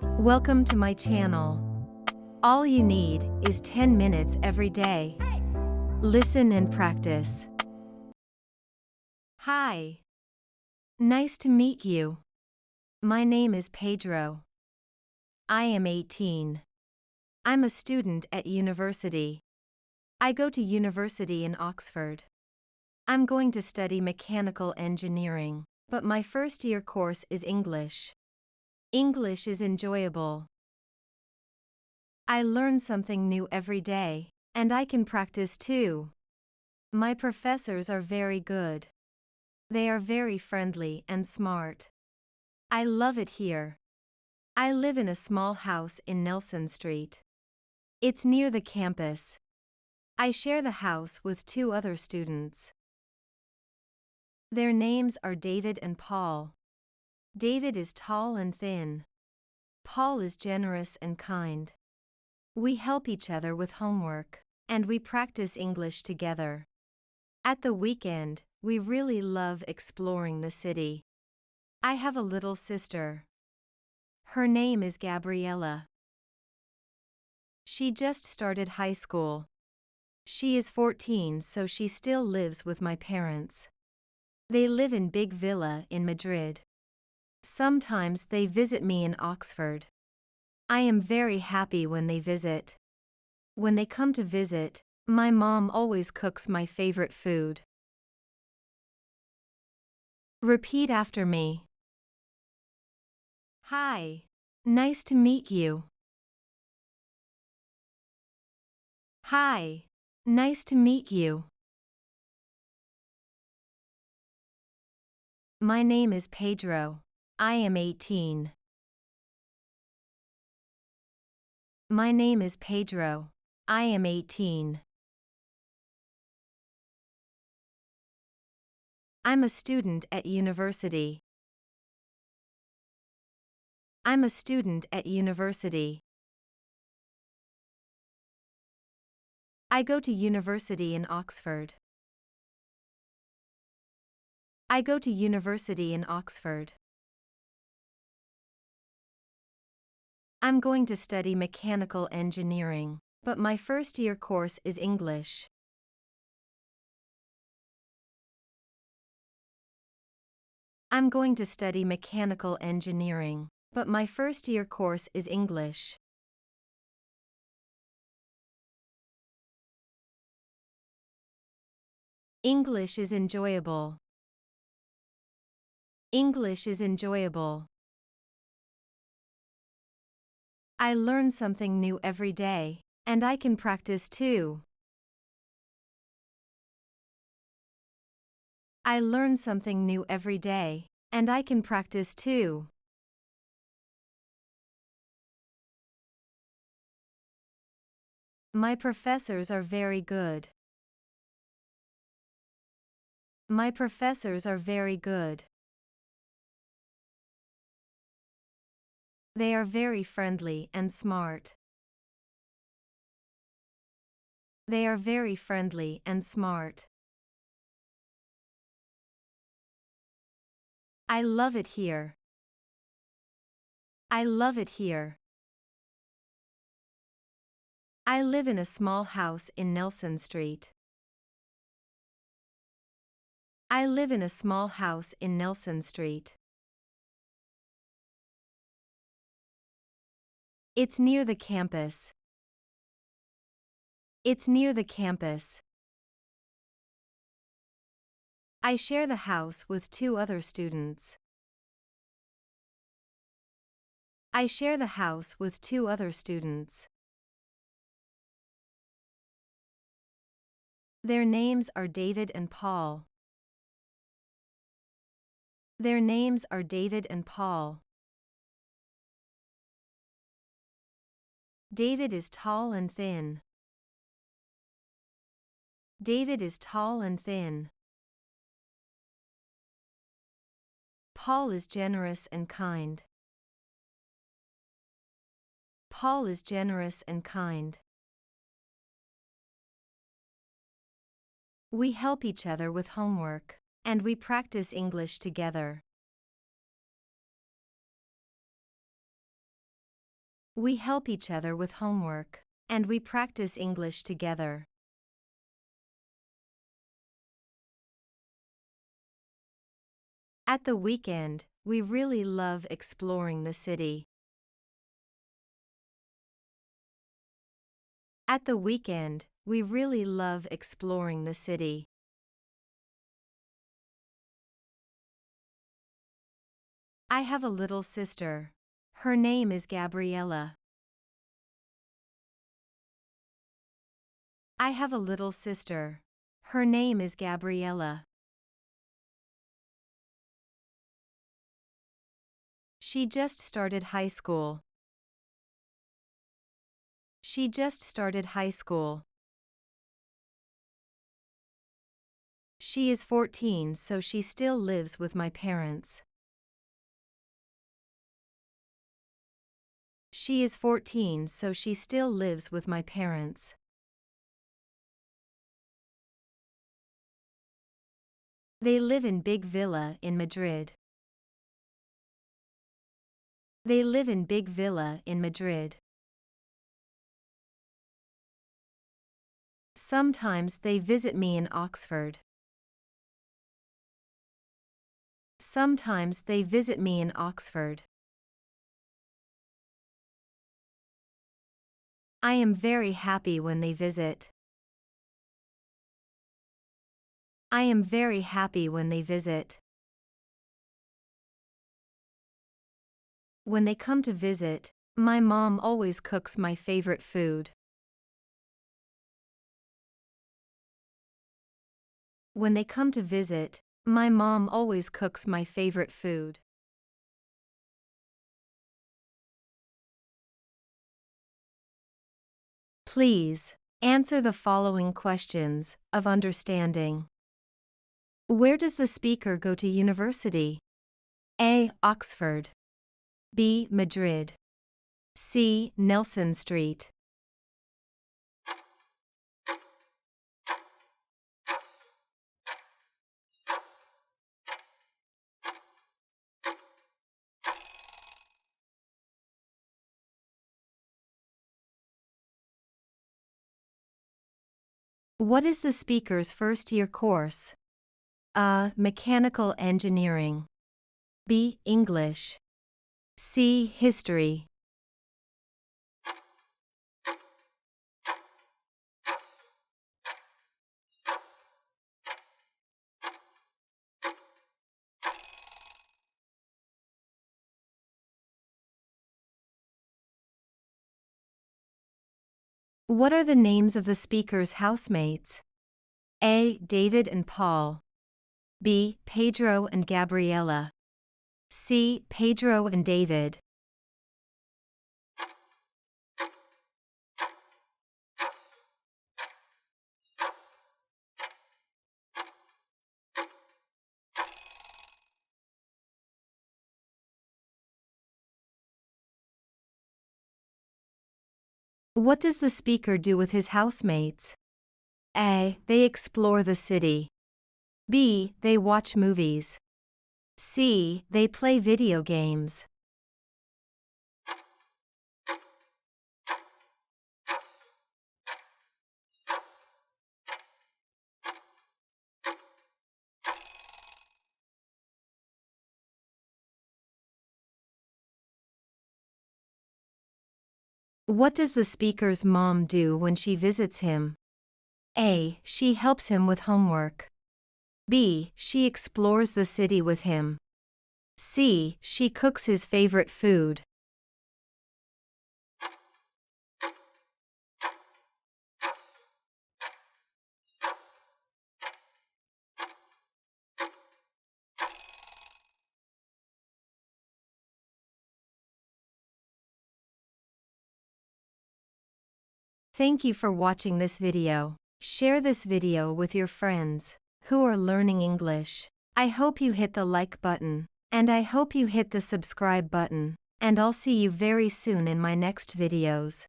Welcome to my channel. All you need is 10 minutes every day. Listen and practice. Hi. Nice to meet you. My name is Pedro. I am 18. I'm a student at university. I go to university in Oxford. I'm going to study mechanical engineering, but my first-year course is English. English is enjoyable. I learn something new every day, and I can practice too. My professors are very good. They are very friendly and smart. I love it here. I live in a small house in Nelson Street. It's near the campus. I share the house with 2 other students. Their names are David and Paul. David is tall and thin. Paul is generous and kind. We help each other with homework, and we practice English together. At the weekend, we really love exploring the city. I have a little sister. Her name is Gabriella. She just started high school. She is 14, so she still lives with my parents. They live in Big Villa in Madrid. Sometimes they visit me in Oxford. I am very happy when they visit. When they come to visit, my mom always cooks my favorite food. Repeat after me. Hi. Nice to meet you. Hi. Nice to meet you. My name is Pedro. I am 18. My name is Pedro. I am 18. I'm a student at university. I'm a student at university. I go to university in Oxford. I go to university in Oxford. I'm going to study mechanical engineering, but my first-year course is English. I'm going to study mechanical engineering, but my first-year course is English. English is enjoyable. English is enjoyable. I learn something new every day, and I can practice too. I learn something new every day, and I can practice too. My professors are very good. My professors are very good. They are very friendly and smart. They are very friendly and smart. I love it here. I love it here. I live in a small house in Nelson Street. I live in a small house in Nelson Street. It's near the campus. It's near the campus. I share the house with 2 other students. I share the house with 2 other students. Their names are David and Paul. Their names are David and Paul. David is tall and thin. David is tall and thin. Paul is generous and kind. Paul is generous and kind. We help each other with homework, and we practice English together. We help each other with homework, and we practice English together. At the weekend, we really love exploring the city. At the weekend, we really love exploring the city. I have a little sister. Her name is Gabriella. I have a little sister. Her name is Gabriella. She just started high school. She just started high school. She is 14, so she still lives with my parents. She is 14, so she still lives with my parents. They live in big villa in Madrid. They live in big villa in Madrid. Sometimes they visit me in Oxford. Sometimes they visit me in Oxford. I am very happy when they visit. I am very happy when they visit. When they come to visit, my mom always cooks my favorite food. When they come to visit, my mom always cooks my favorite food. Please, answer the following questions of understanding. Where does the speaker go to university? A. Oxford. B. Madrid. C. Nelson Street. What is the speaker's first-year course? A. Mechanical engineering. B. English. C. History. What are the names of the speaker's housemates? A. David and Paul. B. Pedro and Gabriella. C. Pedro and David. What does the speaker do with his housemates? A. They explore the city. B. They watch movies. C. They play video games. What does the speaker's mom do when she visits him? A. She helps him with homework. B. She explores the city with him. C. She cooks his favorite food. Thank you for watching this video. Share this video with your friends who are learning English. I hope you hit the like button, and I hope you hit the subscribe button, and I'll see you very soon in my next videos.